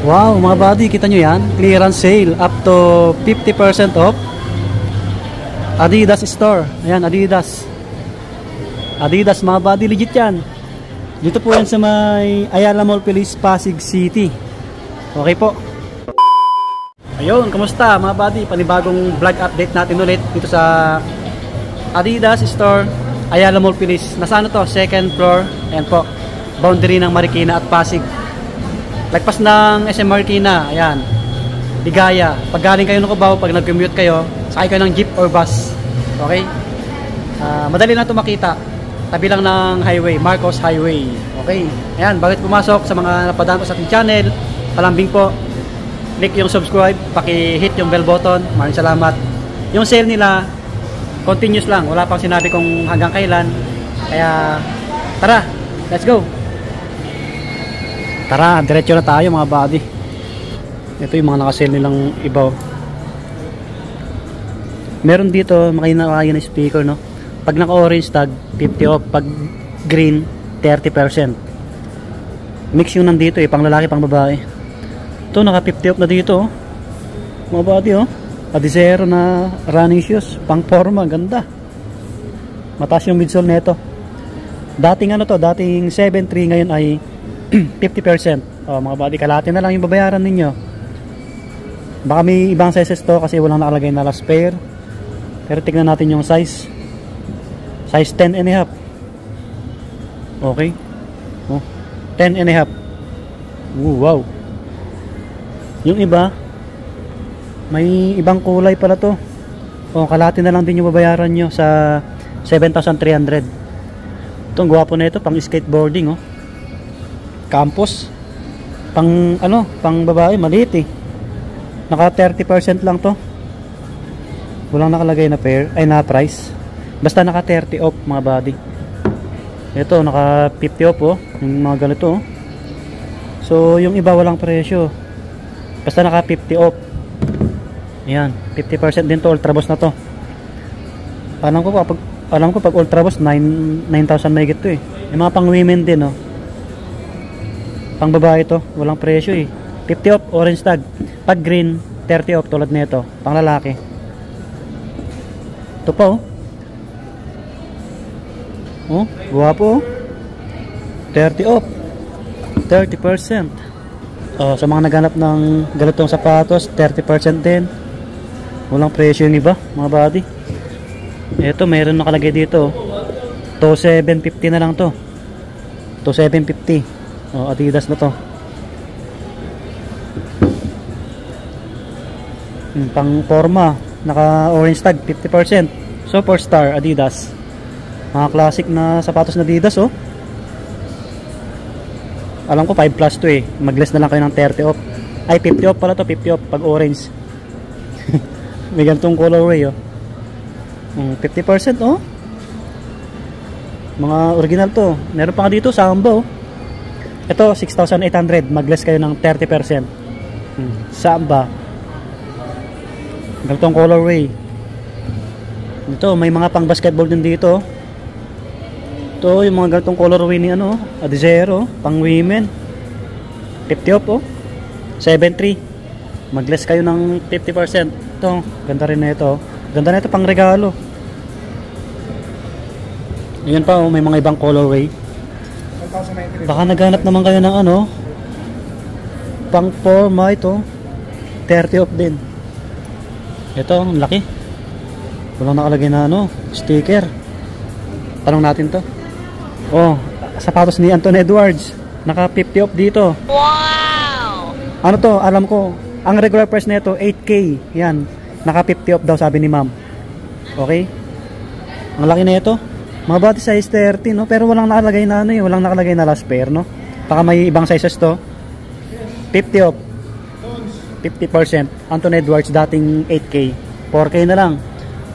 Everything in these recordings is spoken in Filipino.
Wow, mga buddy, kita nyo yan? Clearance sale up to 50% off. Adidas store. Ayan, Adidas. Adidas, mga buddy, legit yan. Dito po yan sa may Ayala Mall, Feliz, Pasig City. Okay po. Ayun, kamusta mga buddy? Panibagong vlog update natin ulit dito sa Adidas store, Ayala Mall, Feliz. Nasaan to? Second floor. Ayan po. Boundary ng Marikina at Pasig. Lagpas ng SM Marikina. Ayan. Ligaya. Pag galing kayo ng Cubao, pag nag-commute kayo, sakay kayo ng jeep or bus. Okay? Madali lang ito makita. Tabi lang ng highway, Marcos Highway. Okay? Ayan, bakit pumasok sa mga napadaan po sa ating channel, palambing po, click yung subscribe, paki-hit yung bell button. Maraming salamat. Yung sale nila, continuous lang. Wala pang sinabi kung hanggang kailan. Kaya, tara, let's go! Tara, diretso na tayo mga buddy. Ito yung mga nakasale nilang ibaw. Meron dito, makinakain na speaker, no? Pag naka-orange tag, 50 off. Pag green, 30%. Mix yung nandito eh, pang lalaki, pang babae. Ito, naka-50 off na dito, oh. Mga buddy, oh. Adizero na running shoes, pang forma, ganda. Mataas yung midsole nito. Dating ano to, dating 7.3, ngayon ay 50%. Oh, mga buddy, kalahati na lang yung babayaran ninyo. Baka may ibang sizes to kasi walang nakalagay na last pair. Pero tignan natin yung size. Size 10 and a half. Okay. Oh, 10 and a half. Ooh, wow. Yung iba, may ibang kulay pala to. Oh, kalahati na lang din yung babayaran nyo sa 7,300. Itong gwapo na ito, pang skateboarding, oh. Campus. Pang ano, pang babae, maliit eh. Naka 30% lang to. Walang nakalagay na pair, ay na price. Basta naka 30 off mga buddy. Ito naka 50 off, oh. Yung mga ganito, oh. So yung iba walang presyo. Basta naka 50 off. Ayan, 50% din to, Ultra Boss na to. Alam ko pag Ultra Boss 9,000 mahigit to eh. Yung mga pang women din, oh. Pang babae to, walang presyo eh. 50 off, orange tag. Pag green, 30 off tulad nito, pang lalaki. Ito pa, oh. Oh, guwapo, oh. 30 off. 30%. Oh, sa mga naghanap ng ganitong sapatos, 30% din. Walang presyo yung iba, mga buddy. Ito, mayroon nakalagay dito. 2,750 na lang to. 2,750. Oh, Adidas na to. Pang forma, naka orange tag, 50%. Superstar Adidas. Mga classic na sapatos na Adidas, oh. Alam ko 5 plus to eh. Mag-less na lang kayo ng 30 off. Ay, 50 off pala to, 50 off pag orange. May ganitong colorway, oh. 50%, oh. Mga original to. Meron pa nga dito, Samba, oh. Ito, 6,800. Mag-less kayo ng 30%. Samba. Ganitong colorway. Ito, may mga pang basketball din dito. Ito, yung mga ganitong colorway ni ano, Adizero, pang women. 50 off, oh. 7.3. Mag-less kayo ng 50%. Ito, ganda rin na ito. Ganda na ito pang regalo. Ayan pa, oh, may mga ibang colorway. Baka naghanap naman kayo ng ano, pang forma ito. 30 off din. Ito, ang laki. Walang nakalagay na ano, sticker. Tanong natin to. Oh, sapatos ni Anton Edwards. Naka 50 off dito. Wow! Ano to, alam ko. Ang regular price na ito, 8K. Yan. Naka 50 off daw sabi ni ma'am. Okay? Ang laki na ito. Mga body size 30, no? Pero walang nakalagay na ano eh. Walang nakalagay na last pair, no? Baka may ibang sizes to. 50 off. 50%. Anton Edwards dating 8K. 4K na lang.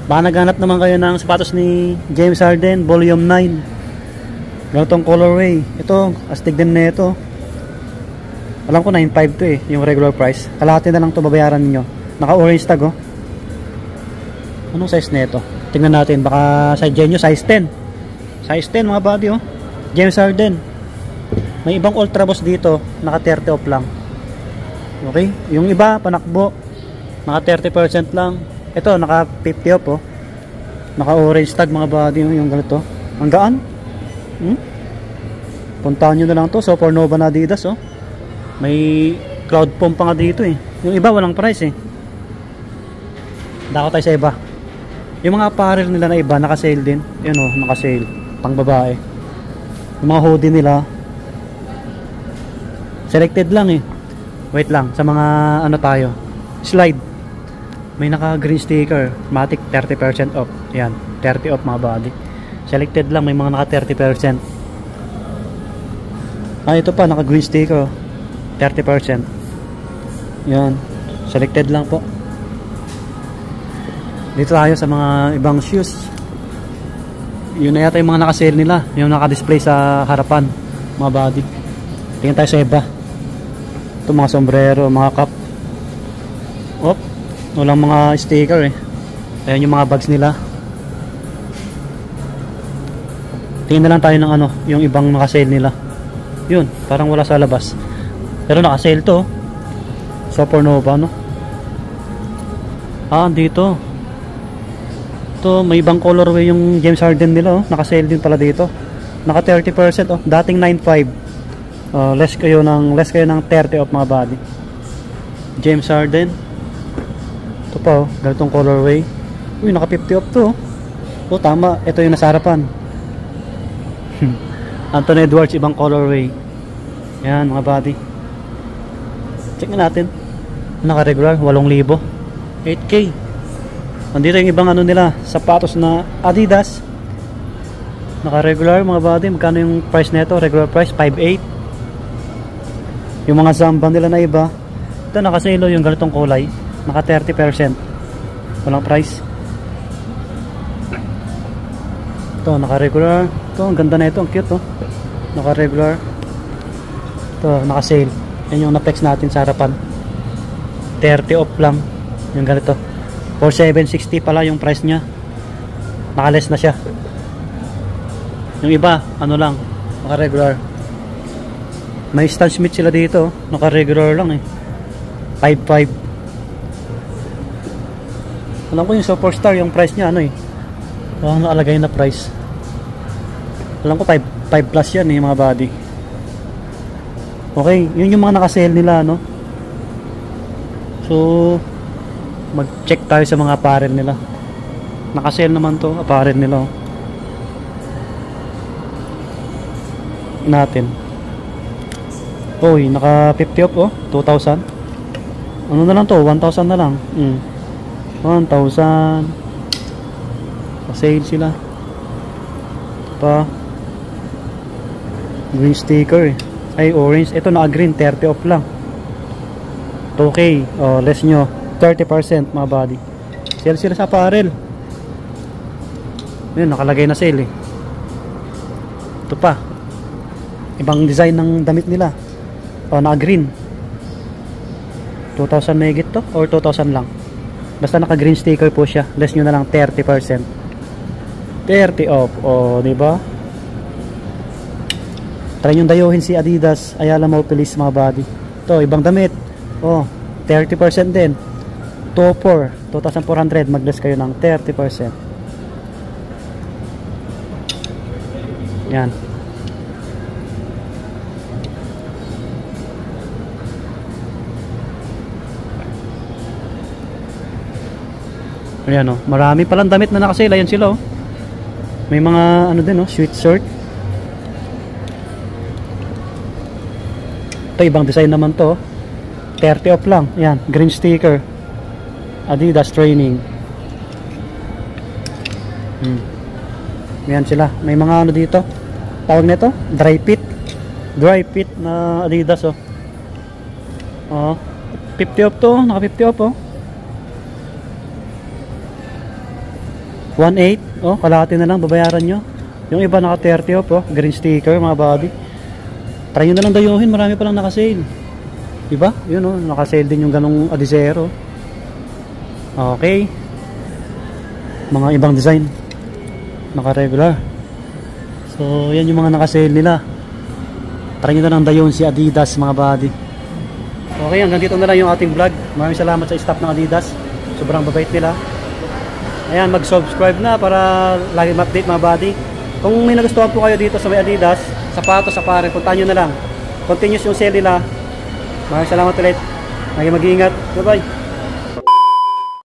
Baka naghanap naman kayo ng sapatos ni James Harden volume 9. Ganitong colorway. Ito, astig din na ito. Alam ko 9.5 to eh, yung regular price. Kalahati na lang to babayaran niyo. Naka orange tag, oh. Anong size na ito? Tingnan natin, baka sa Genio size 10. Size 10 mga buddy, oh. James Harden. May ibang Ultra Boss dito, naka 30 off lang. Okay, yung iba panakbo, naka 30% lang. Ito naka 50 off oh. Naka orange tag mga buddy, yung ganito. Ang gaan. Puntahan nyo na lang to. Supernova na Adidas oh. May cloud foam pa nga dito eh. Yung iba walang price eh. Dako tayo sa iba. Yung mga apparel nila na iba naka-sale din. Yun oh, naka-sale. Pang babae. Yung mga hoodie nila selected lang eh. Wait lang, sa mga ano tayo. Slide. May naka green sticker. Matic 30% off. Yan, 30 off mga buddy. Selected lang, may mga naka 30%. Ito pa, naka green sticker 30%. Yan, selected lang po. Dito tayo sa mga ibang shoes. Yun na yata yung mga naka-sale nila, yung naka-display sa harapan mga buddy. Tingnan tayo sa iba. Ito mga sombrero, mga cap. Op, walang mga sticker eh. Ayan yung mga bags nila. Tingnan na lang tayo ng ano, yung ibang naka-sale nila. Yun, parang wala sa labas. Pero naka-sale to. Supernova, no? Dito. Ito, may ibang colorway yung James Harden nila, oh. Naka-sale din pala dito. Naka 30% oh. Dating 9.5. Less kayo ng 30 off mga buddy. James Harden. Ito pa, oh. Ganitong colorway. Uy, naka 50 off to, oh. Oh, tama. Ito yung nasa harapan. Anthony Edwards, ibang colorway. Yan mga buddy. Check na natin. Naka regular 8,000, 8K. Nandito yung ibang ano nila, sapatos na Adidas. Naka regular mga buddy. Magkano yung price nito? Regular price 5,800. Yung mga Zamba nila na iba, ito naka sale yung ganitong kulay, naka 30%. Walang price. Ito naka regular. Ito, ang ganda na ito, ang cute oh. Naka-regular. Ito, naka-sale. Yan yung na-flex natin sa harapan. 30 off lang. Yung ganito. 4,760 pala yung price niya. Naka-less na siya. Yung iba, ano lang, naka-regular. May Stan Smith sila dito. Naka-regular lang eh. 5,500. Alam ko yung Superstar, yung price niya, ano eh. Ang nakalagay na price. Alam ko 5 plus yan eh mga buddy. Okay, yun yung mga naka-sale nila no. So mag-check tayo sa mga apparel nila. Naka-sale naman to, apparel nila oh. Natin. Oy, naka 50 off oh, 2,000. Ano na lang to, 1,000 na lang. 1,000. Sale sila. Pa green sticker eh. Ay orange, ito naka green 30 off lang. 2K, less nyo 30% mga buddy. Sale sila sa apparel. Yun, nakalagay na sale eh. Ito pa, ibang design ng damit nila. Naka green 2,000 megit to or 2,000 lang. Basta naka green sticker po siya. Less nyo na lang 30%. 30 off, diba? Try nyo dayuhin si Adidas Ayala Mall Police mga buddy. Ito, ibang damit 30% din. 2,400 mag-less kayo ng 30%. Yan. Ayan oh, marami palang damit na nakasale. Ayan sila oh. May mga ano din oh, sweatshirt. Ito ibang design naman to. 30 off lang. Yan, green sticker. Adidas training. Yan sila. May mga ano dito. Tawag nito, dry fit. Dry fit na Adidas oh. 50 off to, naka 50 off oh. 1,800 oh, kalahati na lang babayaran nyo. Yung iba naka 30 off oh, green sticker mga buddy. Try nyo na lang dayuhin, marami palang naka-sale. Diba? Yun oh, naka-sale din yung ganong Adizero. Okay. Mga ibang design. Naka-regular. So, yan yung mga naka-sale nila. Try nyo na lang dayuhin si Adidas mga buddy. Okay, hanggang dito na lang yung ating vlog. Maraming salamat sa staff ng Adidas. Sobrang babait nila. Ayan, mag-subscribe na para lagi ma-update mga buddy. Kung may nagustuhan po kayo dito sa may Adidas, sapatos sa pare, puntahan nyo na lang. Continuous yung sale nila. Maraming salamat ulit. Mag-iingat. Bye-bye.